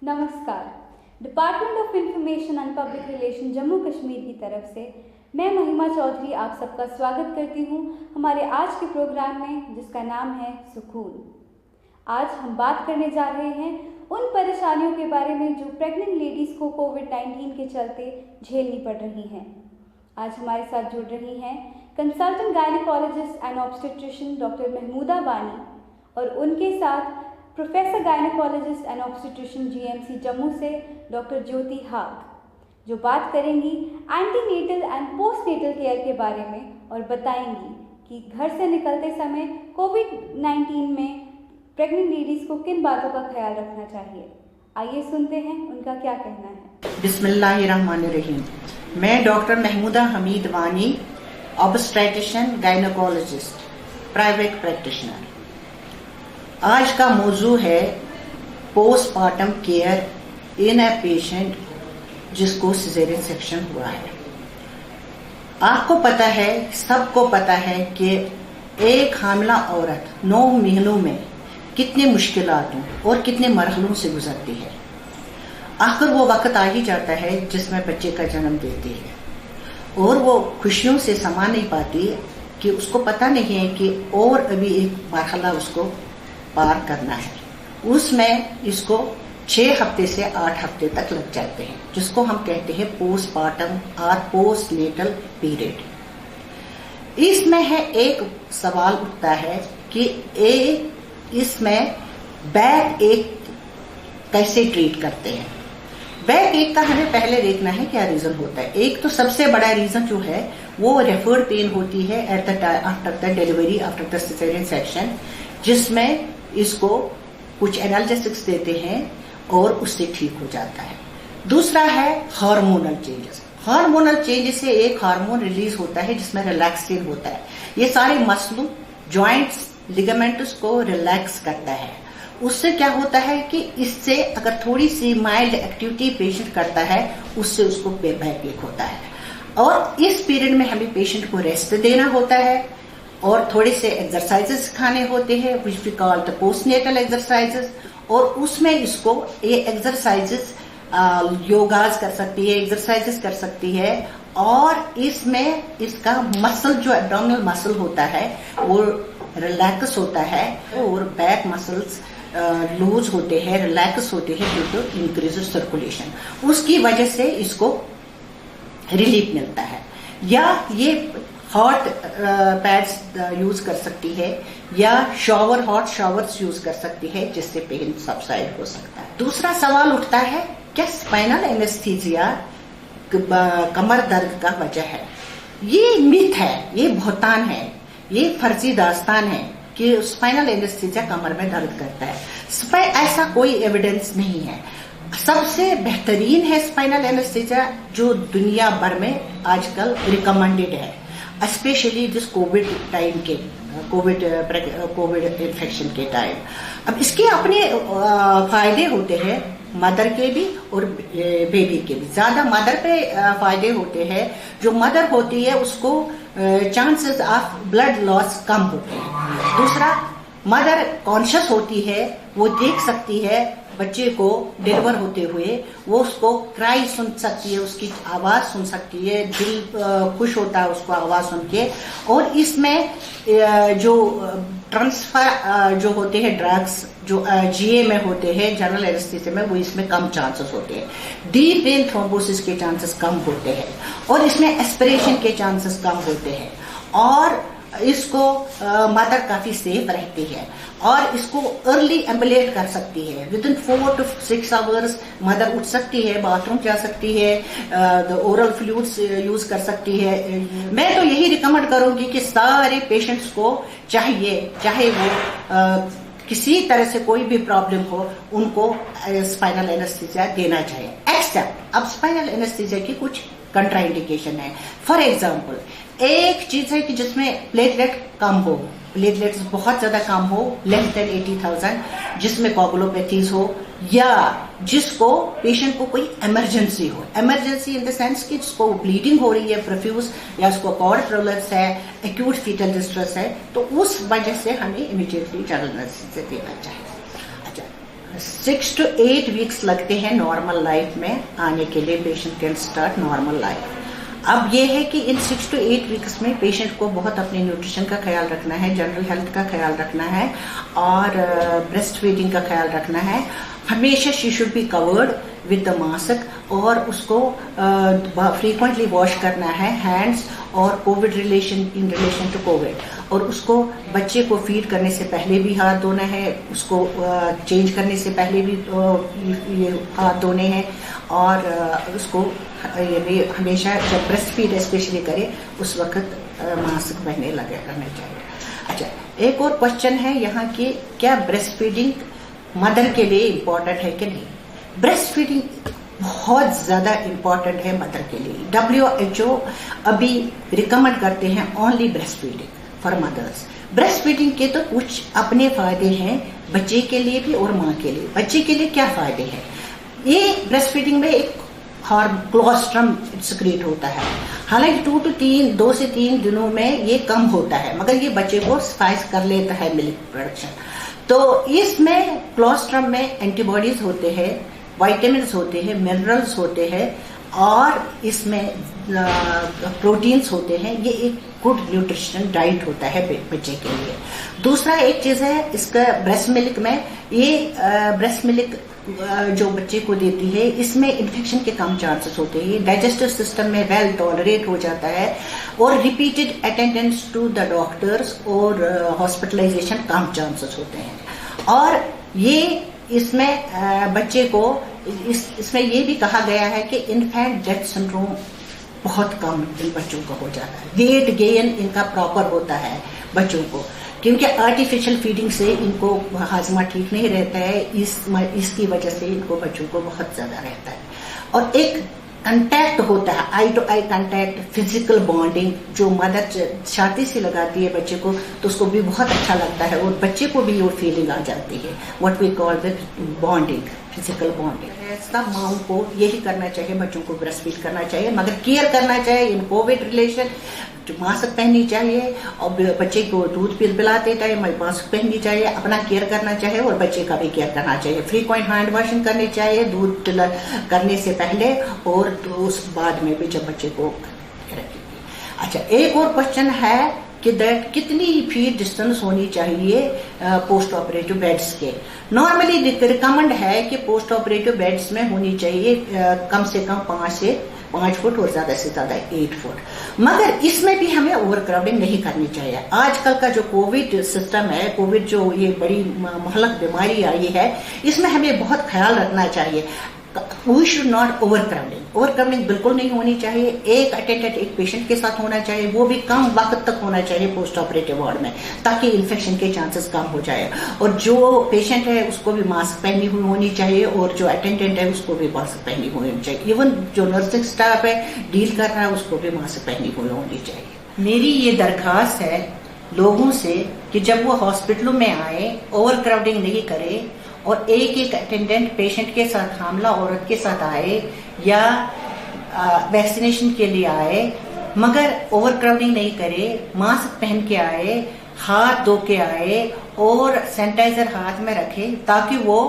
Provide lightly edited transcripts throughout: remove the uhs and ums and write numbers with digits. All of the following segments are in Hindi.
नमस्कार। Department of information and public relation Jammu Kashmir की तरफ से मैं महिमा चौधरी आप सबका स्वागत करती हूँ हमारे आज के प्रोग्राम में, जिसका नाम है सुकून। आज हम बात करने जा रहे हैं उन परेशानियों के बारे में जो प्रेग्नेंट लेडीज़ को कोविड-19 के चलते झेलनी पड़ रही हैं। आज हमारे साथ जुड़ रही हैं consultant gynaecologist and obstetrician doctor Mahmooda बानी और उनके साथ professor gynaecologist and obstetrician GMC Jammu से डॉक्टर ज्योति हाग, जो बात करेंगी एंटीनेटल एंड पोस्टनेटल केयर के बारे में और बताएंगी कि घर से निकलते समय कोविड-19 में प्रेग्नेंट लेडीज़ को किन बातों का ख्याल रखना चाहिए। आइए सुनते हैं उनका क्या कहना है। बिस्मिल्लाहिर्रहमानिर्रहीम। मैं डॉक्टर महमूदा हमीद वानी, ऑब्स्टेट्रिशियन गायनेकोलॉजिस्ट, प्राइवेट प्रैक्टिशनर। आज का मौजू है postmortem care in a patient जिसको सिजेरियन सेक्शन हुआ है। आपको पता है, सबको पता है कि एक हामिला औरत 9 महीनों में कितनी मुश्किलातों और कितने मरहलों से गुजरती है। आखिर वो वक्त आ ही जाता है जिसमें बच्चे का जन्म देती है और वो खुशियों से समा नहीं पाती कि उसको पता नहीं है कि और अभी एक मरहला उसको पार करना है। उसमें इसको 6 हफ्ते से 8 हफ्ते तक लग जाते हैं, जिसको हम कहते हैं पोस्टमार्टम और पोस्टनेटल पीरियड। इसमें है एक सवाल उठता है कि इसमें बैक एक कैसे ट्रीट करते हैं। बैक एक का हमें पहले देखना है क्या रीजन होता है। एक तो सबसे बड़ा रीजन जो है वो रेफर्ड पेन होती है after the delivery, after the caesarean section, जिसमें इसको कुछ एनाल्जेसिक्स देते हैं और उससे ठीक हो जाता है। दूसरा है हार्मोनल चेंजेस। हार्मोनल चेंजेस से एक हार्मोन रिलीज होता है जिसमें रिलैक्सेशन होता है। ये सारे मसलों, जॉइंट्स, लिगामेंट्स को रिलैक्स करता है। उससे क्या होता है कि इससे अगर थोड़ी सी माइल्ड एक्टिविटी पेशेंट करता है, उससे उसको बैक एक होता है। और इस पीरियड में हमें पेशेंट को रेस्ट देना होता है और थोड़े से एक्सरसाइजेस सिखाने होते हैं, which we call the postnatal exercises. और उसमें इसको ये एक्सरसाइजेस योगाज कर सकती है, एक्सरसाइजेस कर सकती है। और इसमें इसका मसल, जो एब्डोमिनल मसल होता है, वो रिलैक्स होता है और बैक मसल्स लूज होते हैं, रिलैक्स होते हैं ड्यू टू इंक्रीज सर्कुलेशन। उसकी वजह से इसको रिलीफ मिलता है। या ये हॉट पैड्स यूज कर सकती है या हॉट शावर्स यूज कर सकती है, जिससे पेन सबसाइड हो सकता है। दूसरा सवाल उठता है, क्या स्पाइनल एनेस्थीसिया कमर दर्द का वजह है? ये मिथ है, ये बहतान है, ये फर्जी दास्तान है कि स्पाइनल एनेस्थीसिया कमर में दर्द करता है। ऐसा कोई एविडेंस नहीं है। सबसे बेहतरीन है स्पाइनल एनेस्थीसिया जो दुनिया भर में आजकल रिकमेंडेड है, स्पेशली दिस कोविड टाइम के, कोविड इन्फेक्शन के टाइम। अब इसके अपने फायदे होते हैं, मदर के भी और बेबी के भी। ज्यादा मदर पे फायदे होते हैं। जो मदर होती है उसको चांसेस ऑफ ब्लड लॉस कम होते हैं। दूसरा, मदर कॉन्शियस होती है, वो देख सकती है बच्चे को डिलीवर होते हुए, वो उसको क्राई सुन सकती है, उसकी आवाज सुन सकती है, दिल खुश होता है उसको आवाज सुन के। और इसमें जो ट्रांसफर जो होते हैं ड्रग्स, जो जीए में होते हैं, जनरल एनेस्थीसिया में, वो इसमें कम चांसेस होते हैं। डीप वेन थ्रोम्बोसिस के चांसेस कम होते हैं और इसमें एस्पिरेशन के चांसेस कम होते हैं। और इसको मदर काफी सेफ रहती है और इसको अर्ली एम्बुलेट कर सकती है। With in 4 to 6 hours mother उठ सकती है, बाथरूम जा सकती है, ओरल फ्लूइड्स यूज कर सकती है। मैं तो यही रिकमेंड करूंगी कि सारे पेशेंट्स को चाहे वो किसी तरह से कोई भी प्रॉब्लम हो, उनको स्पाइनल एनेस्थीसिया देना चाहिए। एक्सेप्ट अब स्पाइनल एनेस्थीसिया की कुछ कंट्राइंडिकेशन है। फॉर एग्जाम्पल, एक चीज है कि जिसमें प्लेटलेट कम हो, प्लेटलेट्स बहुत ज्यादा कम हो, लेस देन 80,000, जिसमें कोगुलोपैथीज हो, या जिसको पेशेंट को कोई इमरजेंसी हो। इमरजेंसी इन द सेंस कि जिसको ब्लीडिंग हो रही है प्रोफ्यूज, या उसको कॉर्ड प्रोलप्स है, एक्यूट फीटल डिस्ट्रेस है, तो उस वजह से हमें इमीडिएटली जनरल एनेस्थीसिया देना चाहिए। अच्छा, 6 to 8 वीक्स लगते हैं नॉर्मल लाइफ में आने के लिए, patient can start normal life. अब ये है कि इन 6 to 8 वीक्स में पेशेंट को बहुत अपने न्यूट्रिशन का ख्याल रखना है, जनरल हेल्थ का ख्याल रखना है और ब्रेस्ट फीडिंग का ख्याल रखना है। हमेशा she should be covered with the mask और उसको फ्रीक्वेंटली वॉश करना है हैंड्स और covid in relation to covid. और उसको बच्चे को फीड करने से पहले भी हाथ धोना है, उसको चेंज करने से पहले भी ये हाथ धोने हैं और उसको ये हमेशा जब ब्रेस्ट फीड स्पेशली करे उस वक्त मास्क पहने लगे रहना चाहिए। अच्छा, एक और क्वेश्चन है यहाँ की, क्या ब्रेस्ट फीडिंग मदर के लिए इम्पोर्टेंट है कि नहीं? ब्रेस्ट फीडिंग बहुत ज्यादा इम्पोर्टेंट है मदर के लिए। WHO अभी रिकमेंड करते हैं only breast feeding for mothers. Breast feeding के तो कुछ अपने फायदे हैं बच्चे के लिए भी और माँ के लिए। बच्चे के लिए क्या फायदे हैं? ये ब्रेस्ट फीडिंग में एक क्लोस्ट्रम सिक्रेट होता है, हालांकि 2 से 3 दिनों में ये कम होता है, मगर ये बच्चे को स्पाइस कर लेता है मिल्क प्रोडक्शन। तो इसमें क्लोस्ट्रम में एंटीबॉडीज होते हैं, विटामिन होते हैं, मिनरल्स होते हैं और इसमें प्रोटीन्स होते हैं। ये एक गुड न्यूट्रिशन डाइट होता है बच्चे के लिए। दूसरा एक चीज है इसका ब्रेस्ट मिल्क में, ये ब्रेस्ट मिल्क जो बच्चे को देती है इसमें इन्फेक्शन के कम चांसेस होते हैं, डाइजेस्टिव सिस्टम में वेल टॉलरेट हो जाता है और repeated attendance to the doctors और हॉस्पिटलाइजेशन कम चांसेस होते हैं। और ये इसमें बच्चे को इसमें ये भी कहा गया है कि इन्फेंट डेथ सिंड्रोम बहुत कम इन बच्चों का हो जाता है, वेट गेन इनका प्रॉपर होता है बच्चों को, क्योंकि आर्टिफिशियल फीडिंग से इनको हाजमा ठीक नहीं रहता है, इसकी वजह से इनको बच्चों को बहुत ज्यादा रहता है। और एक कंटैक्ट होता है, eye to eye contact, physical bonding, जो मदर छाती से लगाती है बच्चे को तो उसको भी बहुत अच्छा लगता है और बच्चे को भी वो फीलिंग आ जाती है, what we call the bonding, physical bonding. सब माओ को यही करना चाहिए, बच्चों को ब्रेस्ट फीड करना चाहिए, मगर केयर करना चाहिए इन कोविड रिलेशन। मास्क पहननी चाहिए और बच्चे को दूध पिलाते टाइम मास्क पहननी चाहिए, अपना केयर करना चाहिए और बच्चे का भी केयर करना चाहिए। फ्रीक्वेंट हैंड वॉशिंग करनी चाहिए दूध करने से पहले और उस बाद में भी जब बच्चे को रखेंगे। अच्छा, एक और क्वेश्चन है कि कितनी फीट डिस्टेंस होनी चाहिए पोस्ट ऑपरेटिव बेड्स के। नॉर्मली रिकमेंड है कि पोस्ट ऑपरेटिव बेड्स में होनी चाहिए कम से कम 5 फुट और ज्यादा से ज्यादा 8 फुट। मगर इसमें भी हमें ओवर क्राउडिंग नहीं करनी चाहिए। आजकल का जो कोविड सिस्टम है, कोविड जो ये बड़ी महलक बीमारी आई है, इसमें हमें बहुत ख्याल रखना चाहिए। We should not over crowding बिल्कुल नहीं होनी चाहिए। एक अटेंडेंट एक पेशेंट के साथ होना चाहिए, वो भी कम वक्त तक होना चाहिए पोस्ट ऑपरेटिव वार्ड में, ताकि इन्फेक्शन के चांसेस कम हो जाए। और जो पेशेंट है उसको भी मास्क पहनी हुई होनी चाहिए और जो अटेंडेंट है उसको भी मास्क पहनी हुई होनी चाहिए। इवन जो नर्सिंग स्टाफ है डील कर रहा है उसको भी मास्क पहनी हुई होनी चाहिए। मेरी ये दरखास्त है लोगों से कि जब वो हॉस्पिटलों में आए ओवर क्राउडिंग नहीं करे और एक अटेंडेंट पेशेंट के साथ, हामला औरत के साथ आए या वैक्सीनेशन के लिए आए, मगर ओवर क्राउडिंग नहीं करे, मास्क पहन के आए, हाथ धो के आए और सैनिटाइजर हाथ में रखे ताकि वो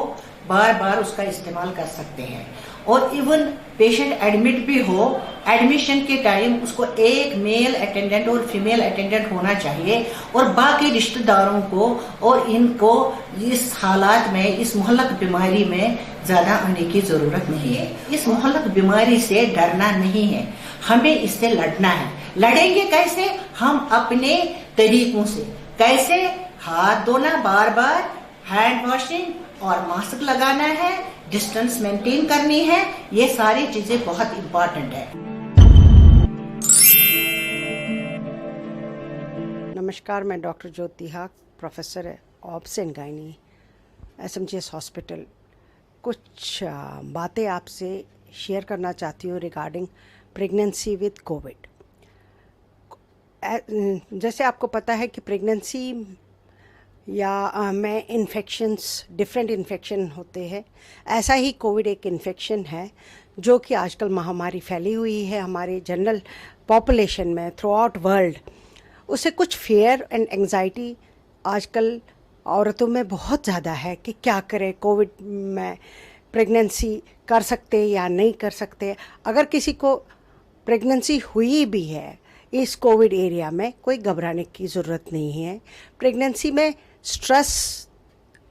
बार बार उसका इस्तेमाल कर सकते हैं। और इवन पेशेंट एडमिट भी हो, एडमिशन के टाइम उसको एक मेल अटेंडेंट और फीमेल अटेंडेंट होना चाहिए और बाकी रिश्तेदारों को और इनको इस हालात में, इस मुहल्लक बीमारी में ज्यादा आने की जरूरत नहीं है। इस मुहल्लक बीमारी से डरना नहीं है, हमें इससे लड़ना है। लड़ेंगे कैसे? हम अपने तरीकों से, कैसे? हाथ धोना बार बार, हैंड वॉशिंग और मास्क लगाना है, डिस्टेंस मेंटेन करनी है, ये सारी चीजें बहुत इंपॉर्टेंट है। नमस्कार, मैं डॉक्टर ज्योति हाक, प्रोफेसर है obs and gynae, SMGS hospital. कुछ बातें आपसे शेयर करना चाहती हूँ रिगार्डिंग प्रेगनेंसी विद कोविड। जैसे आपको पता है कि प्रेगनेंसी या में इन्फेक्शंस, डिफरेंट इन्फेक्शन होते हैं, ऐसा ही कोविड एक इन्फेक्शन है जो कि आजकल महामारी फैली हुई है हमारे जनरल पॉपुलेशन में थ्रू आउट वर्ल्ड। उससे कुछ फियर एंड एंग्जाइटी आजकल औरतों में बहुत ज़्यादा है कि क्या करें, कोविड में प्रेगनेंसी कर सकते या नहीं कर सकते। अगर किसी को प्रेगनेंसी हुई भी है इस कोविड एरिया में, कोई घबराने की ज़रूरत नहीं है। प्रेगनेंसी में स्ट्रेस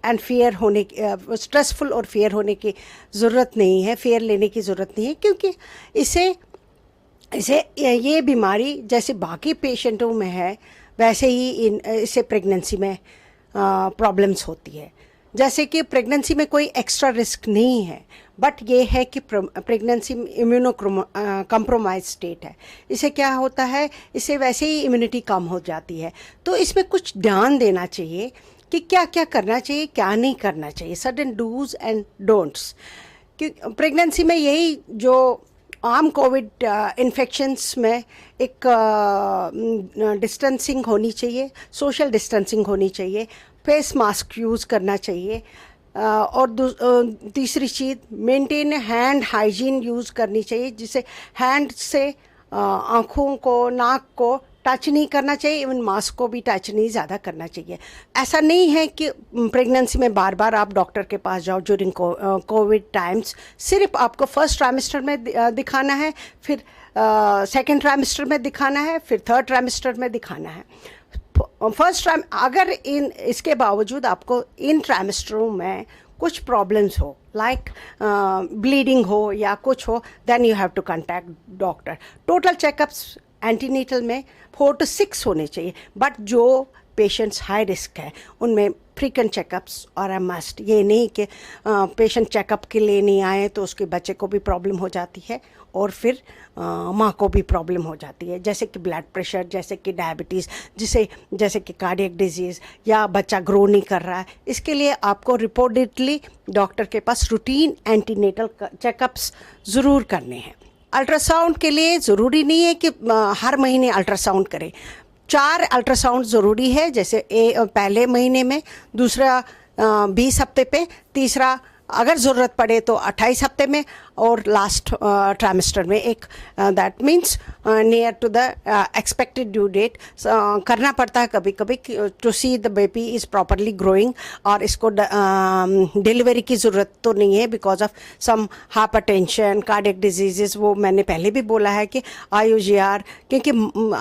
एंड फियर होने स्ट्रेसफुल और फियर होने की ज़रूरत नहीं है, फियर लेने की ज़रूरत नहीं है, क्योंकि इसे ये बीमारी जैसे बाकी पेशेंटों में है वैसे ही इससे प्रेगनेंसी में प्रॉब्लम्स होती है। जैसे कि प्रेगनेंसी में कोई एक्स्ट्रा रिस्क नहीं है, बट ये है कि प्रेगनेंसी इम्यूनो कम्प्रोमाइज स्टेट है। इससे क्या होता है, इससे वैसे ही इम्यूनिटी कम हो जाती है। तो इसमें कुछ ध्यान देना चाहिए कि क्या क्या करना चाहिए, क्या नहीं करना चाहिए, सडन डूज एंड डोंट्स। कि प्रेगनेंसी में यही जो आम कोविड इन्फेक्शंस में एक डिस्टेंसिंग होनी चाहिए, सोशल डिस्टेंसिंग होनी चाहिए, फेस मास्क यूज़ करना चाहिए, और तीसरी चीज़ मेंटेन हैंड हाइजीन यूज़ करनी चाहिए, जिसे हैंड से आँखों को, नाक को टच नहीं करना चाहिए, इवन मास्क को भी टच नहीं ज़्यादा करना चाहिए। ऐसा नहीं है कि प्रेगनेंसी में बार बार आप डॉक्टर के पास जाओ ज्यूरिंग कोविड टाइम्स। सिर्फ आपको फर्स्ट ट्राइमेस्टर में दिखाना है, फिर सेकेंड ट्राइमेस्टर में दिखाना है, फिर थर्ड ट्राइमेस्टर में दिखाना है। फर्स्ट टाइम अगर इसके बावजूद आपको इन ट्राइमेस्टरों में कुछ प्रॉब्लम्स हो, लाइक ब्लीडिंग हो या कुछ हो, then you have to contact doctor. Total checkups antenatal में 4 to 6 होने चाहिए, बट जो पेशेंट्स हाई रिस्क है उनमें फ्रीक्वेंट चेकअप्स और अ मस्ट। ये नहीं कि पेशेंट चेकअप के लिए नहीं आए तो उसके बच्चे को भी प्रॉब्लम हो जाती है और फिर माँ को भी प्रॉब्लम हो जाती है, जैसे कि ब्लड प्रेशर, जैसे कि डायबिटीज़, जैसे कि कार्डियक डिजीज़, या बच्चा ग्रो नहीं कर रहा है। इसके लिए आपको रिपोर्टेडली डॉक्टर के पास रूटीन एंटीनेटल चेकअप्स ज़रूर करने हैं। अल्ट्रासाउंड के लिए ज़रूरी नहीं है कि हर महीने अल्ट्रासाउंड करें। 4 अल्ट्रासाउंड ज़रूरी है, जैसे पहले महीने में, दूसरा 20 हफ्ते पे, तीसरा अगर ज़रूरत पड़े तो 28 हफ्ते में, और लास्ट ट्राइमेस्टर में एक। That means near to the expected due date करना पड़ता है कभी कभी to see the baby is properly growing. और इसको डिलीवरी की ज़रूरत तो नहीं है because of some hypertension, cardiac disease, वो मैंने पहले भी बोला है कि IUGR, क्योंकि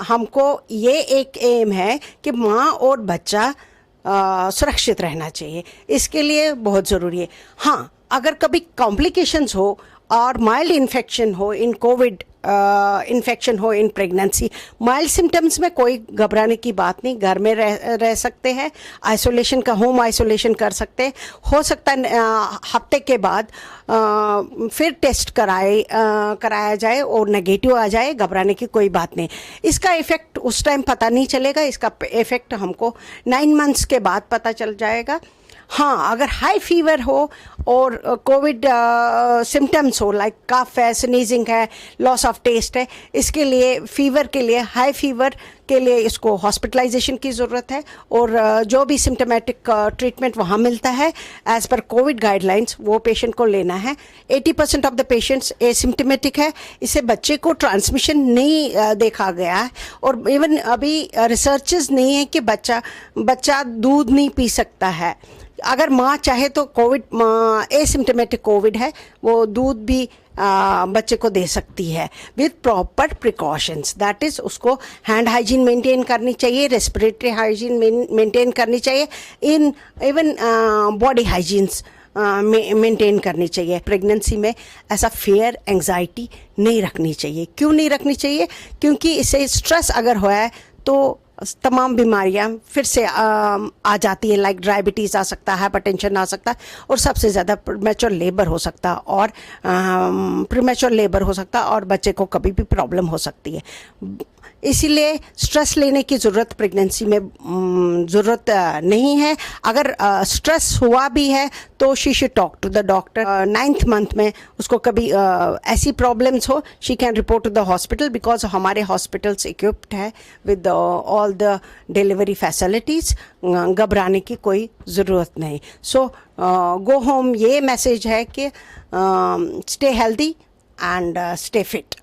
हमको ये एक एम है कि माँ और बच्चा सुरक्षित रहना चाहिए, इसके लिए बहुत ज़रूरी है। हाँ, अगर कभी कॉम्प्लिकेशंस हो और माइल्ड इन्फेक्शन हो इन कोविड, इन्फेक्शन हो इन प्रेगनेंसी, माइल्ड सिम्टम्स में कोई घबराने की बात नहीं, घर में रह सकते हैं, आइसोलेशन का होम आइसोलेशन कर सकते हैं। हो सकता है हफ्ते के बाद फिर टेस्ट कराया जाए और नेगेटिव आ जाए, घबराने की कोई बात नहीं। इसका इफ़ेक्ट उस टाइम पता नहीं चलेगा, इसका इफ़ेक्ट हमको 9 months के बाद पता चल जाएगा। हाँ, अगर हाई फीवर हो और कोविड सिम्टम्स हो, लाइक कफ है, स्नीजिंग है, लॉस ऑफ टेस्ट है, इसके लिए फीवर के लिए, हाई फीवर के लिए इसको हॉस्पिटलाइजेशन की ज़रूरत है, और जो भी सिम्टोमेटिक ट्रीटमेंट वहाँ मिलता है एज़ पर कोविड गाइडलाइंस, वो पेशेंट को लेना है। 80% ऑफ द पेशेंट्स एसिम्टोमेटिक है, इससे बच्चे को ट्रांसमिशन नहीं देखा गया है, और इवन अभी रिसर्चेस नहीं है कि बच्चा दूध नहीं पी सकता है। अगर माँ चाहे तो कोविड, एसिम्टोमेटिक कोविड है, वो दूध भी बच्चे को दे सकती है with proper precautions. That is, उसको हैंड हाइजीन मेंटेन करनी चाहिए, रेस्पिरेटरी हाइजीन मेंटेन करनी चाहिए, इवन बॉडी हाइजीन्स मेंटेन करनी चाहिए। प्रेगनेंसी में ऐसा फियर, एंग्जाइटी नहीं रखनी चाहिए। क्यों नहीं रखनी चाहिए? क्योंकि इससे स्ट्रेस अगर हुआ है तो तमाम बीमारियां फिर से आ जाती है, लाइक डायबिटीज़ आ सकता है, हाइपरटेंशन आ सकता है, और सबसे ज़्यादा प्रीमेच्योर लेबर हो सकता है, और प्रीमेच्योर लेबर हो सकता है, और बच्चे को कभी भी प्रॉब्लम हो सकती है। इसीलिए स्ट्रेस लेने की ज़रूरत प्रेगनेंसी में ज़रूरत नहीं है। अगर स्ट्रेस हुआ भी है तो she should talk to the doctor. 9th month में उसको कभी ऐसी प्रॉब्लम्स हो, she can report to the hospital, because हमारे हॉस्पिटल्स इक्विप्ड है with all the delivery facilities. घबराने की कोई ज़रूरत नहीं। सो गो होम, ये मैसेज है कि stay healthy and stay fit.